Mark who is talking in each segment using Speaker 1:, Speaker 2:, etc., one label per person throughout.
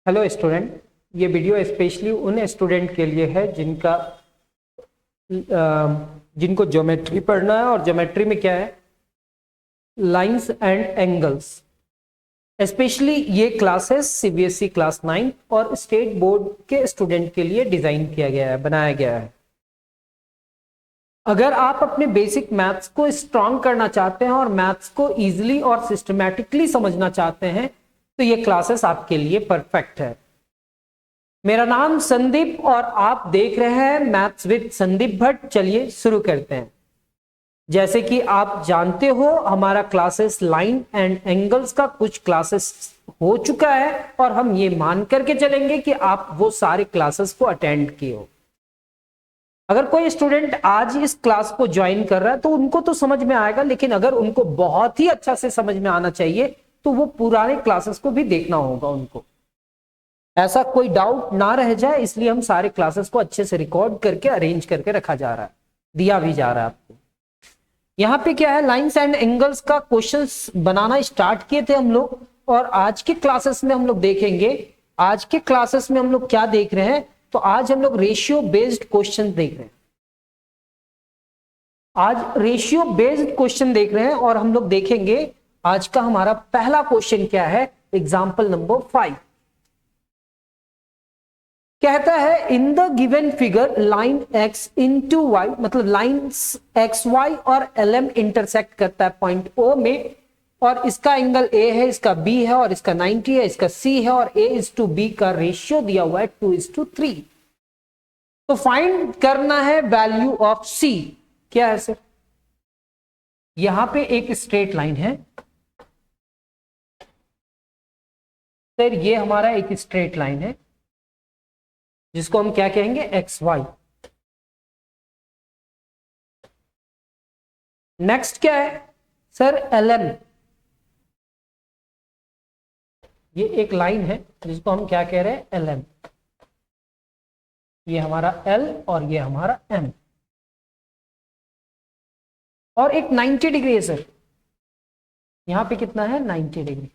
Speaker 1: Hello student, ये video specially उन student के लिए है जिनको ज्योमेट्री पढ़ना है। और ज्योमेट्री में क्या है, लाइंस एंड एंगल्स। स्पेशली ये क्लासेस सीबीएसई क्लास 9 और स्टेट बोर्ड के स्टूडेंट के लिए डिजाइन किया गया है, बनाया गया है। अगर आप अपने बेसिक मैथ्स को स्ट्रांग करना चाहते हैं और मैथ्स को इजीली और सिस्टमैटिकली समझना चाहते हैं तो ये क्लासेस आपके लिए परफेक्ट है। मेरा नाम संदीप और आप देख रहे हैं मैथ्स विद संदीप भट्ट। चलिए शुरू करते हैं। जैसे कि आप जानते हो, हमारा क्लासेस लाइन एंड एंगल्स का कुछ क्लासेस हो चुका है और हम ये मान करके चलेंगे कि आप वो सारे क्लासेस को अटेंड किए हो। अगर कोई स्टूडेंट आज इस क्लास को ज्वाइन कर रहा है तो उनको तो समझ में आएगा, लेकिन अगर उनको बहुत ही अच्छा से समझ में आना चाहिए तो वो पुराने क्लासेस को भी देखना होगा उनको। ऐसा कोई डाउट ना रह जाए, इसलिए हम सारे क्लासेस को अच्छे से रिकॉर्ड करके अरेंज करके रखा जा रहा है, दिया भी जा रहा है आपको। यहाँ पे क्या है, लाइंस एंड एंगल्स का क्वेश्चंस बनाना स्टार्ट किए थे हम लोग, और आज के क्लासेस में हम लोग देखेंगे। आज के क्लासेस में हम लोग क्या देख रहे हैं, तो आज हम लोग रेशियो बेस्ड क्वेश्चन देख रहे हैं। आज रेशियो बेस्ड क्वेश्चन देख रहे हैं और हम लोग देखेंगे आज का हमारा पहला क्वेश्चन क्या है। एग्जाम्पल नंबर 5 कहता है, in the given figure line x into y, मतलब लाइन्स एक्स वाई और LM इंटरसेक्ट करता है पॉइंट O में, और इसका एंगल A है, इसका B है और इसका 90 है, इसका C है, और A:B का रेशियो दिया हुआ है 2:3। तो फाइंड करना है वैल्यू ऑफ C। क्या है सर? यहां पे एक स्ट्रेट लाइन है सर, ये हमारा एक स्ट्रेट लाइन है जिसको हम क्या कहेंगे, एक्स वाई। नेक्स्ट क्या है सर, LM। ये एक लाइन है जिसको हम क्या कह रहे हैं, LM। ये हमारा L और ये हमारा M, और एक 90 डिग्री है सर। यहां पे कितना है, 90 डिग्री।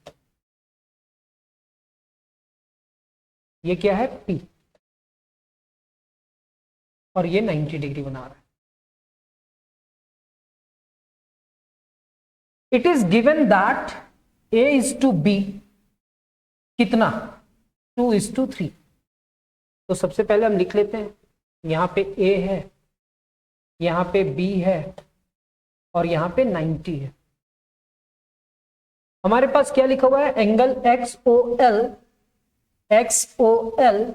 Speaker 1: ये क्या है, P, और ये 90 डिग्री बना रहा है। It is given that A:B कितना, 2:3। तो सबसे पहले हम लिख लेते हैं, यहां पे A है, यहां पे B है और यहां पे 90 है। हमारे पास क्या लिखा हुआ है, एंगल XOL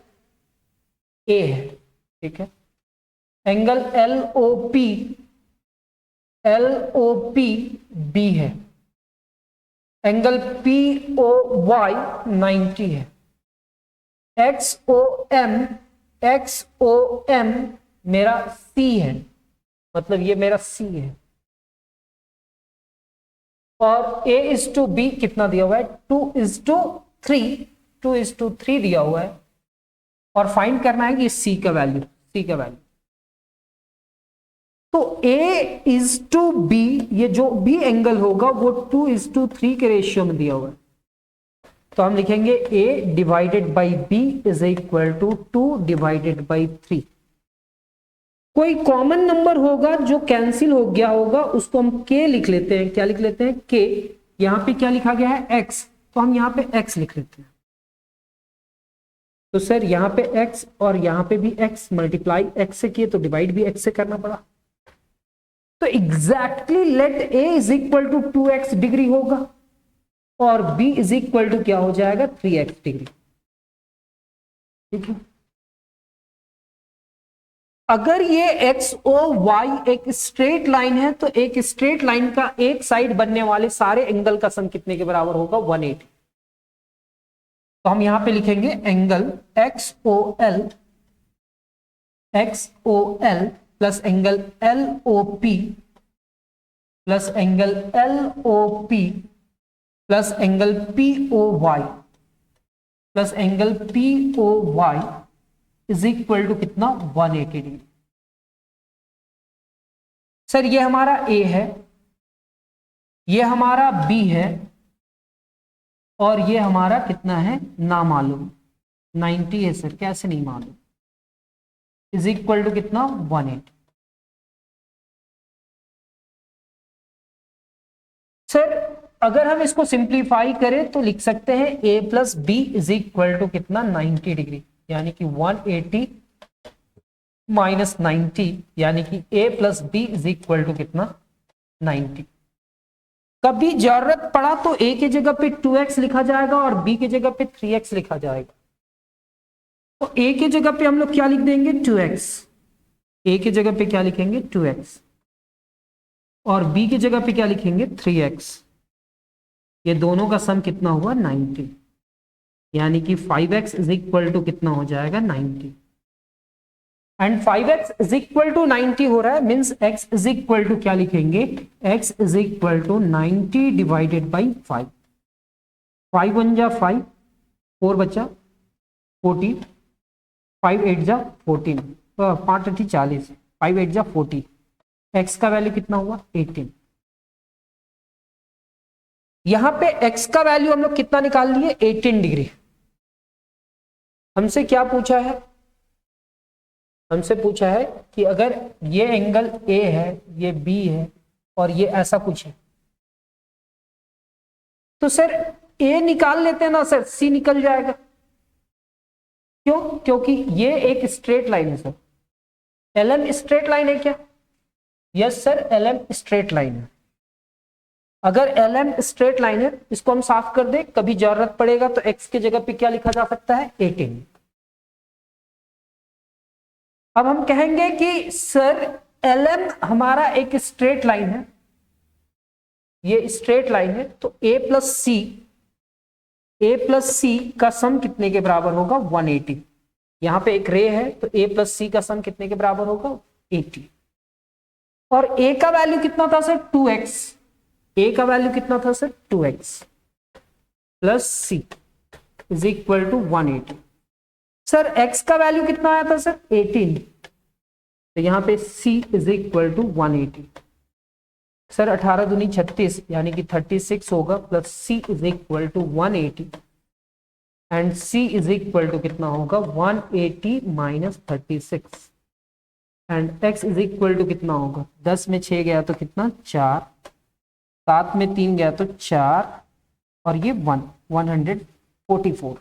Speaker 1: A है, ठीक है। एंगल LOP B है। एंगल POY 90 है। XOM मेरा C है, मतलब ये मेरा C है। और A:B कितना दिया हुआ है, 2:3 दिया हुआ है, और फाइंड करना है कि C का वैल्यू। तो A:B, ये जो भी एंगल होगा वो 2:3 के रेशियो में दिया हुआ है। तो हम लिखेंगे A/B इज इक्वल टू 2/3। कोई कॉमन नंबर होगा जो कैंसिल हो गया होगा, उसको हम K लिख लेते हैं। क्या लिख लेते हैं, K। यहां पे क्या लिखा गया है, X, तो हम यहां पे X लिख लेते हैं। तो सर यहां पे X और यहां पे भी X, मल्टीप्लाई X से किए तो डिवाइड भी X से करना पड़ा। तो exactly let A is equal to 2x degree होगा और B इज इक्वल टू क्या हो जाएगा, 3x डिग्री, ठीक है। अगर ये XOY एक स्ट्रेट लाइन है तो एक स्ट्रेट लाइन का एक साइड बनने वाले सारे एंगल का सम कितने के बराबर होगा, 180। तो हम यहां पे लिखेंगे angle XOL plus angle LOP plus angle LOP plus angle POY plus angle POY is equal to कितना, 180 डिग्री। सर ये हमारा A है, ये हमारा B है, और ये हमारा कितना है, ना मालूम। 90 है सर, कैसे नहीं मालूम, इज इक्वल टू कितना 180। सर अगर हम इसको सिंप्लीफाई करें तो लिख सकते हैं a plus B is equal to कितना 90 डिग्री, यानी कि 180 माइनस 90, यानी कि a plus B is equal to कितना 90। कभी जरूरत पड़ा तो a की जगह पे 2x लिखा जाएगा और b की जगह पे 3x लिखा जाएगा। तो a की जगह पे हम लोग क्या लिख देंगे 2x, a की जगह पे क्या लिखेंगे 2x, और b की जगह पे क्या लिखेंगे 3x। ये दोनों का सम कितना हुआ 90, यानी कि 5x इज इक्वल टू कितना हो जाएगा 90। And 5x is equal to 90 हो रहा है, means x is equal to क्या लिखेंगे, x is equal to 90 divided by 5। 5 1 जा 5, 4 बचा 40, 5 8 जा 14, 5 8 40, 5 8 जा 40, x का वैल्यू कितना हुआ 18। यहां पे x का वैल्यू हम लोग कितना निकाल लिए 18 डिग्री। हमसे क्या पूछा है, हमसे पूछा है कि अगर ये एंगल A है, ये B है और ये ऐसा कुछ है, तो सर A निकाल लेते हैं ना सर, C निकल जाएगा। क्यों? क्योंकि ये एक स्ट्रेट लाइन है सर। LM स्ट्रेट लाइन है क्या? Yes sir, LM straight line है। अगर LM स्ट्रेट लाइन है, इसको हम साफ कर दें, कभी जरूरत पड़ेगा तो x की जगह पे क्या लिखा जा सकता है 18। अब हम कहेंगे कि सर LM हमारा एक स्ट्रेट लाइन है, ये स्ट्रेट लाइन है, तो a प्लस सी का सम कितने के बराबर होगा 180। यहां पे एक रे है तो a प्लस सी का सम कितने के बराबर होगा 80। और a का वैल्यू कितना था सर 2x, a का वैल्यू कितना था sir 2x plus C is equal to 180। Sir x का वैल्यू कितना आया था सर 18, तो यहां पे c is equal to 180। Sir 18 दूनी 36, यानी कि 36 होगा, plus c is equal to 180 and c is equal to कितना होगा 180 minus 36 and x is equal to कितना होगा, 10 में 6 गया तो कितना 4, 7 में 3 गया तो 4 और ये 144।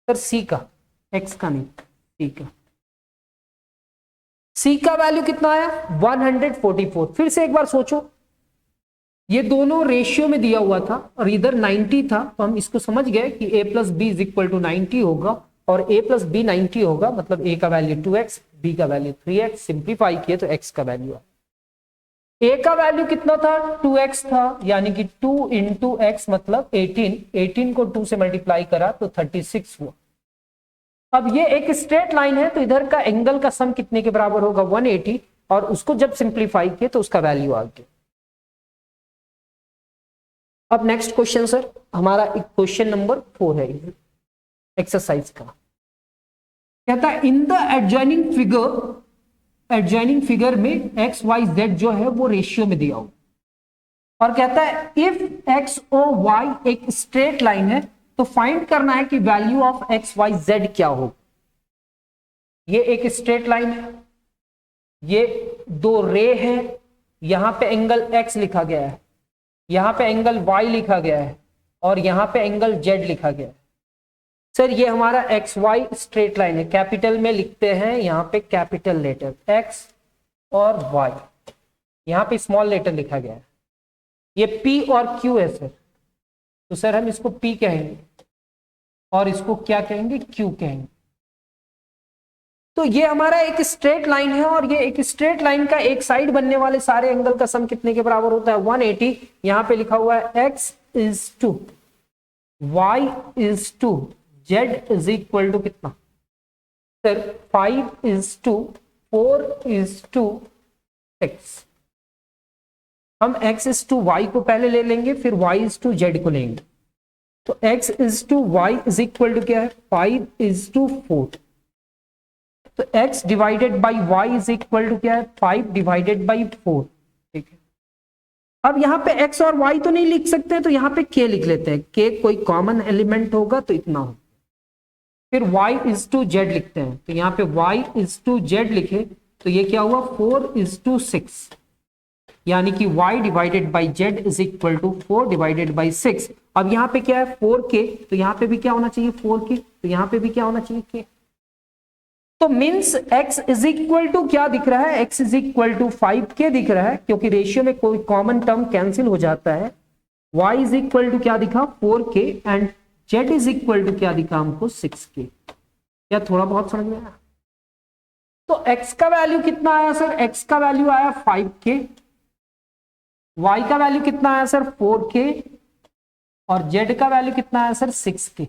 Speaker 1: सर c का, x का नहीं, c का, c का वैल्यू कितना आया 144। फिर से एक बार सोचो, ये दोनों रेशियो में दिया हुआ था और इधर 90 था, तो हम इसको समझ गए कि a plus B is equal to 90 होगा और a प्लस बी 90 होगा, मतलब a का वैल्यू 2x, b का वैल्यू 3x, सिंप्लीफाई किए तो x का वैल्यू आया। a का वैल्यू कितना था 2x था, यानी कि 2 इंटू एक्स मतलब 18, 18 को 2 से मल्टीप्लाई करा तो 36 हुआ। अब ये एक स्ट्रेट लाइन है तो इधर का एंगल का सम कितने के बराबर होगा 180, और उसको जब सिंप्लीफाई किए तो उसका वैल्यू आ गया। अब नेक्स्ट क्वेश्चन सर, हमारा क्वेश्चन नंबर 4 है एक्सरसाइज का। कहता है इन द एडजॉइनिंग फिगर में एक्स वाई जेड जो है वो रेशियो में दिया हो, और कहता है इफ एक्स ओ वाई एक स्ट्रेट लाइन है तो फाइंड करना है कि value of x y z क्या हो। ये एक स्ट्रेट लाइन है, ये दो रे है, यहां पे एंगल एक्स लिखा गया है, यहां पे एंगल वाई लिखा गया है और यहां पे एंगल जेड लिखा गया है। सर ये हमारा एक्स वाई स्ट्रेट लाइन है, कैपिटल में लिखते हैं यहां पे कैपिटल लेटर एक्स और वाई, यहां पे स्मॉल लेटर लिखा गया है। ये पी और क्यू है सर, तो सर हम इसको पी कहेंगे और इसको क्या कहेंगे क्यू कहेंगे। तो ये हमारा एक स्ट्रेट लाइन है और ये एक स्ट्रेट लाइन का एक साइड बनने वाले सारे एंगल का सम कितने के बराबर होता है 180। यहां पे लिखा हुआ है x is 2, y is 2, z is equal to कितना सर 5 is 2, 4 is 2, 6। हम x is to y को पहले ले लेंगे, फिर y is to z को लेंगे। तो x is to y is equal to क्या है 5 is to 4, तो x divided by y is equal to क्या है 5 डिवाइडेड बाई 4। ठीक है, अब यहाँ पे x और y तो नहीं लिख सकते, तो यहाँ पे k लिख लेते हैं, k कोई कॉमन एलिमेंट होगा तो इतना हो। फिर y इज टू जेड लिखते हैं, तो यहाँ पे y इज टू जेड लिखे तो ये क्या हुआ 4:6, यानी कि y divided by z is equal to 4 divided by 6। अब यहाँ पे क्या है 4k, तो यहाँ पे भी क्या होना चाहिए 4k, तो यहाँ पे भी क्या होना चाहिए k। तो means x is equal to क्या दिख रहा है, x is equal to 5k दिख रहा है, क्योंकि रेशियो में कोई कॉमन टर्म कैंसिल हो जाता है। y इज इक्वल टू क्या दिखा 4k and z is equal to क्या दिखा हमको 6k। क्या थोड़ा बहुत समझ में आया? तो x का वैल्यू कितना आया सर, x का वैल्यू आया 5k, y का वैल्यू कितना आया सर 4k और z का वैल्यू कितना आया सर 6k।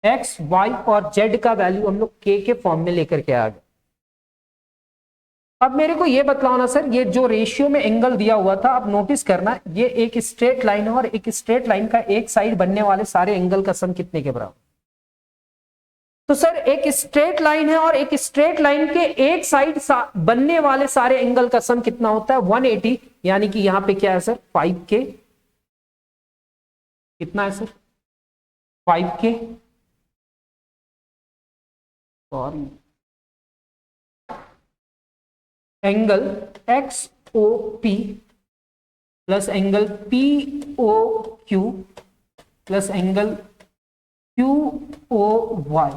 Speaker 1: x, y और z का वैल्यू हम लोग k के फॉर्म में लेकर के आ गए। अब मेरे को ये बतलाओ ना सर, ये जो रेशियो में एंगल दिया हुआ था, अब नोटिस करना ये एक स्ट्रेट लाइन है और एक स्ट्रेट लाइन का एक साइड बनने वाले सारे एंगल का सम कितने के बराबर। तो सर एक स्ट्रेट लाइन है और एक स्ट्रेट लाइन के एक साइड बनने वाले सारे एंगल का सम कितना होता है 180, यानी कि यहां पे क्या है सर 5k, कितना है सर 5k और angle XOP plus angle POQ plus angle QOY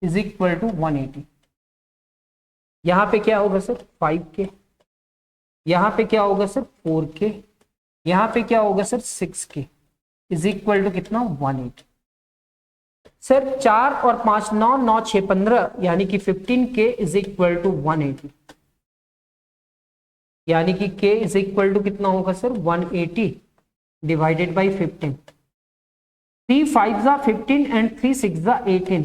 Speaker 1: is equal to 180। यहां पे क्या होगा सर 5k, यहां पे क्या होगा सर 4k, यहां पे क्या होगा sir 6k is equal to कितना 180। सर 4 और 5 9 9 6 15, यानी कि 15k इज इक्वल टू 180, यानी कि k इज इक्वल टू कितना होगा सर 180 डिवाइडेड बाई 15। 3 5 जा 15 एंड 3 6 जा 18,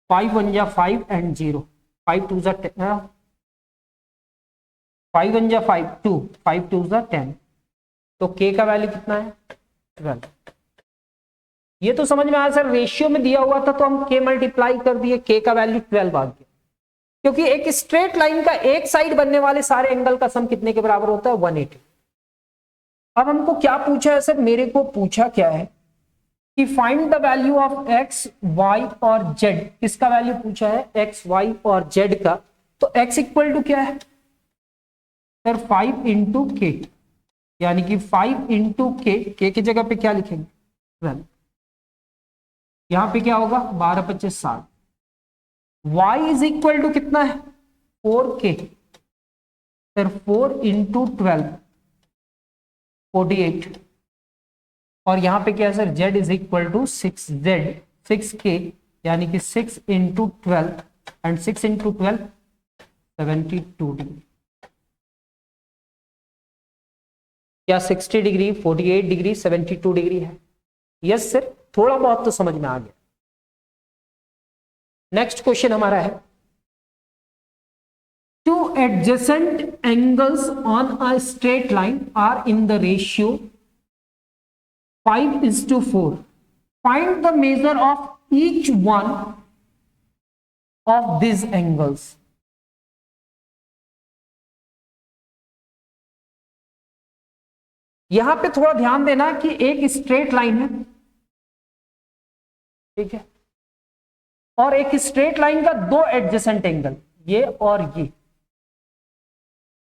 Speaker 1: 5 1 जा 5 एंड 0, 5 2 जा 10, 5 1 जा 5 2, 5 2 जा 10, तो k का वैल्यू कितना है 12। ये तो समझ में आया सर, रेशियो में दिया हुआ था तो हम k मल्टीप्लाई कर दिए, k का वैल्यू 12 आ गया, क्योंकि एक स्ट्रेट लाइन का एक साइड बनने वाले सारे एंगल का सम कितने के बराबर होता है 180। अब हमको क्या पूछा है सर, मेरे को पूछा क्या है कि find the value of x, y और z। किसका वैल्यू पूछा है x, y और z का। तो x इक्वल टू क्या है सर 5 इंटू के, यानी कि 5 इंटू के की जगह पे क्या लिखेंगे 12, यहां पे क्या होगा 12 25 60। y इज इक्वल टू कितना है 4k, फिर 4 इंटू 12 48, और यहां पे क्या है sir z is equal to 6z 6k, यानी कि 6 इंटू 12 एंड 6 इंटू 12 72 डिग्री। क्या 60 डिग्री 48 डिग्री 72 डिग्री है? यस सर, थोड़ा बहुत तो समझ में आ गया। नेक्स्ट क्वेश्चन हमारा है, two adjacent angles on a straight line are in the ratio 5:4, find the measure of each one of this angles. यहां पे थोड़ा ध्यान देना कि एक स्ट्रेट लाइन है, ठीक है, और एक स्ट्रेट लाइन का दो एडजेसेंट एंगल, ये और ये।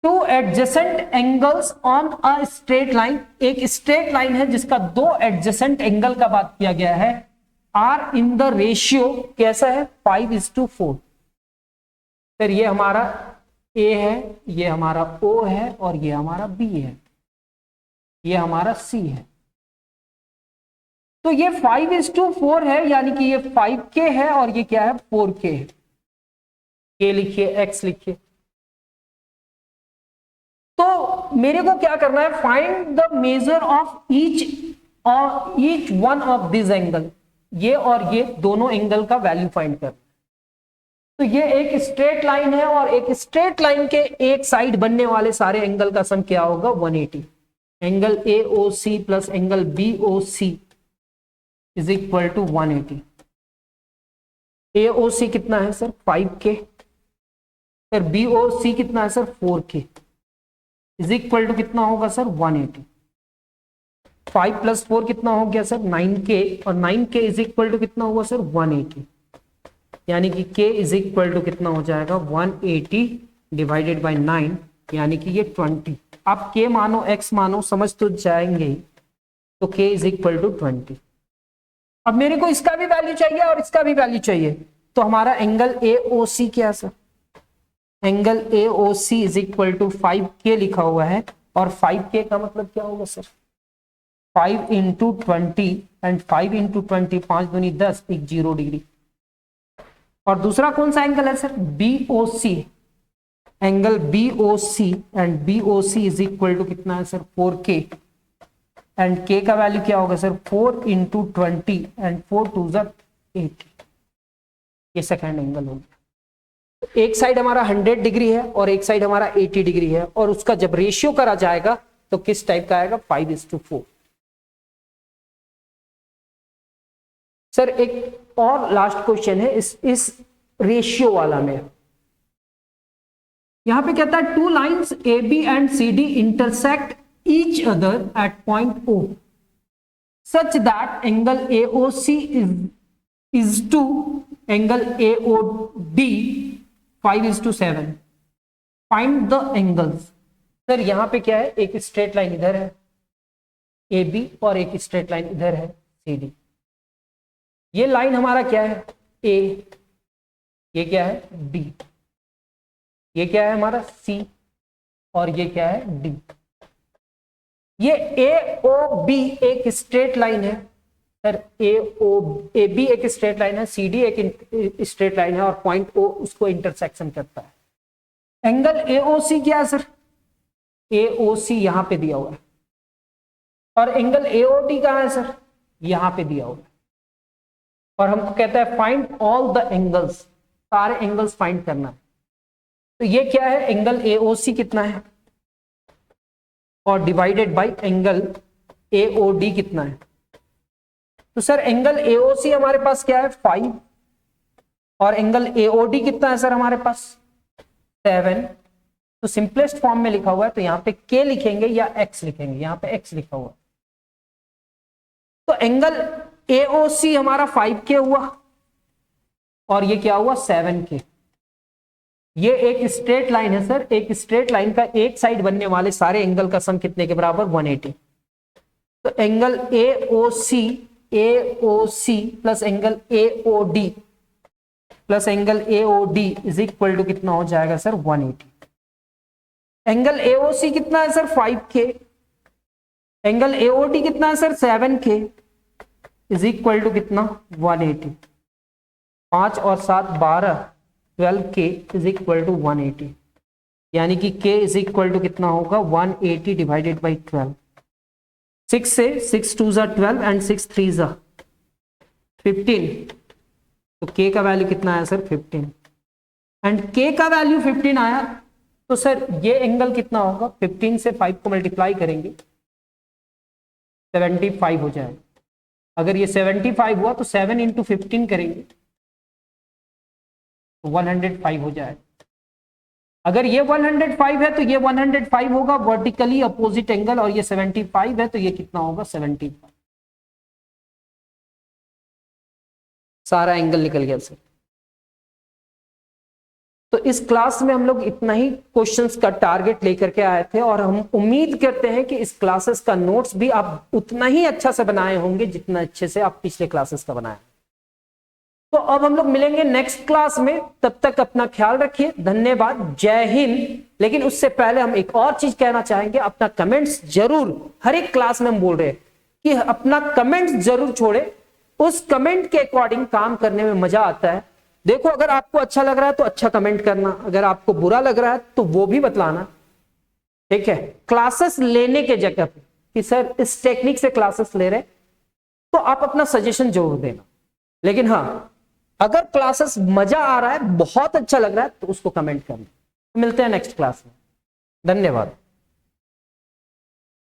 Speaker 1: To adjacent angles on a straight line, एक स्ट्रेट लाइन है जिसका दो एडजेसेंट एंगल का बात किया गया है, आर इन द रेशियो कैसा है 5:4। फिर ये हमारा A है, ये हमारा O है और ये हमारा B है, ये हमारा C है। तो ये 5:4 है, यानी कि ये 5k है और ये क्या है 4k है। k लिखिए, x लिखिए। तो मेरे को क्या करना है, find the measure of each one of this angle, ये और ये दोनों एंगल का वैल्यू फाइंड कर। तो ये एक स्ट्रेट लाइन है और एक स्ट्रेट लाइन के एक साइड बनने वाले सारे एंगल का सम क्या होगा 180। Angle AOC plus angle BOC is equal to 180। AOC कितना है सर 5k, सर BOC कितना है sir 4k, is equal to कितना होगा सर 180। 5 + 4 कितना हो गया सर 9k, और 9k इज इक्वल टू कितना हुआ सर 180, यानी कि k इज इक्वल टू कितना हो जाएगा 180 डिवाइडेड बाय 9, यानी कि ये 20। आप k मानो x मानो समझ तो जाएंगे ही, तो k इज इक्वल टू 20। अब मेरे को इसका भी वैल्यू चाहिए और इसका भी वैल्यू चाहिए, तो हमारा एंगल AOC क्या है sir, angle AOC is equal to 5k लिखा हुआ है, और 5k का मतलब क्या होगा सर 5 इंटू 20, एंड 5 इंटू 20 5 दूनी 10, एक 0 डिग्री। और दूसरा कौन सा एंगल है sir BOC, angle BOC, and BOC is equal to कितना है सर 4k, एंड k का वैल्यू क्या होगा सर 4 इंटू 20, एंड 4 2 80, ये सेकेंड एंगल होगा। तो एक साइड हमारा 100 डिग्री है और एक साइड हमारा 80 डिग्री है, और उसका जब रेशियो करा जाएगा तो किस टाइप का आएगा 5:4। सर एक और लास्ट क्वेश्चन है इस रेशियो वाला में, यहां पे कहता है 2 lines AB and CD intersect each other at point O such that angle AOC is to angle AOD 5:7. Find the angles. Sir यहां पे क्या है, एक स्ट्रेट लाइन इधर है AB और एक स्ट्रेट लाइन इधर है CD। ये लाइन हमारा क्या है A, ये क्या है D, ये क्या है हमारा C, और ये क्या है D। ये AOB एक स्ट्रेट लाइन है सर, AB एक स्ट्रेट लाइन है, CD एक स्ट्रेट लाइन है, और पॉइंट O उसको इंटरसेक्शन करता है। एंगल AOC क्या है सर, AOC यहां पे दिया हुआ है, और एंगल AOD कहां है सर, यहां पे दिया हुआ है, और हमको कहता है फाइंड ऑल द एंगल्स, सारे एंगल्स फाइंड करना है। तो ये क्या है एंगल AOC कितना है, और डिवाइडेड बाय एंगल AOD कितना है। तो सर एंगल AOC हमारे पास क्या है 5, और एंगल AOD कितना है सर हमारे पास 7। तो सिंपलेस्ट फॉर्म में लिखा हुआ है, तो यहां पे K लिखेंगे या X लिखेंगे, यहां पे X लिखा हुआ है। तो एंगल AOC हमारा 5K हुआ, और ये क्या हुआ 7K। ये एक स्ट्रेट लाइन है सर, एक स्ट्रेट लाइन का एक साइड बनने वाले सारे एंगल का सम कितने के बराबर 180। तो angle AOC plus angle AOD plus angle AOD is equal to कितना हो जाएगा सर 180। एंगल AOC कितना है सर 5K, एंगल AOD कितना है sir 7K, is equal to कितना 180। 5 और 7 12, 12K इज इक्वल टू 180, यानी कि K इज इक्वल टू कितना होगा 180 डिवाइडेड बाई 12। 6 से 6 2 12 एंड 6 3 15, तो K का वैल्यू कितना आया सर 15, एंड K का वैल्यू 15 आया, तो सर ये एंगल कितना होगा 15 से 5 को मल्टीप्लाई करेंगे 75 हो जाएगा। अगर ये 75 हुआ तो 7 इंटू 15 करेंगे 105 हो जाए। अगर ये 105 है तो ये 105 होगा वर्टिकली अपोजिट एंगल, और ये 75 है तो ये कितना होगा 75। सारा एंगल निकल गया सर। तो इस क्लास में हम लोग इतना ही क्वेश्चंस का टारगेट लेकर के आए थे, और हम उम्मीद करते हैं कि इस क्लासेस का नोट्स भी आप उतना ही अच्छा से बनाए होंगे जितना अच्छे से आप पिछले क्लासेस का बनाए। तो अब हम लोग मिलेंगे नेक्स्ट क्लास में, तब तक अपना ख्याल रखिए, धन्यवाद, जय हिंद। लेकिन उससे पहले हम एक और चीज कहना चाहेंगे, अपना कमेंट्स जरूर, हर एक क्लास में हम बोल रहे हैं कि अपना कमेंट्स जरूर छोड़े, उस कमेंट के अकॉर्डिंग काम करने में मजा आता है। देखो अगर आपको अच्छा लग रहा है तो अच्छा कमेंट करना, अगर आपको बुरा लग रहा है तो वो भी बतलाना, ठीक है। क्लासेस लेने के जगह पे कि सर इस टेक्निक से क्लासेस ले रहे, तो आप अपना सजेशन जरूर देना। लेकिन हाँ, अगर क्लासेस मजा आ रहा है, बहुत अच्छा लग रहा है, तो उसको कमेंट करना। मिलते हैं नेक्स्ट क्लास में, धन्यवाद।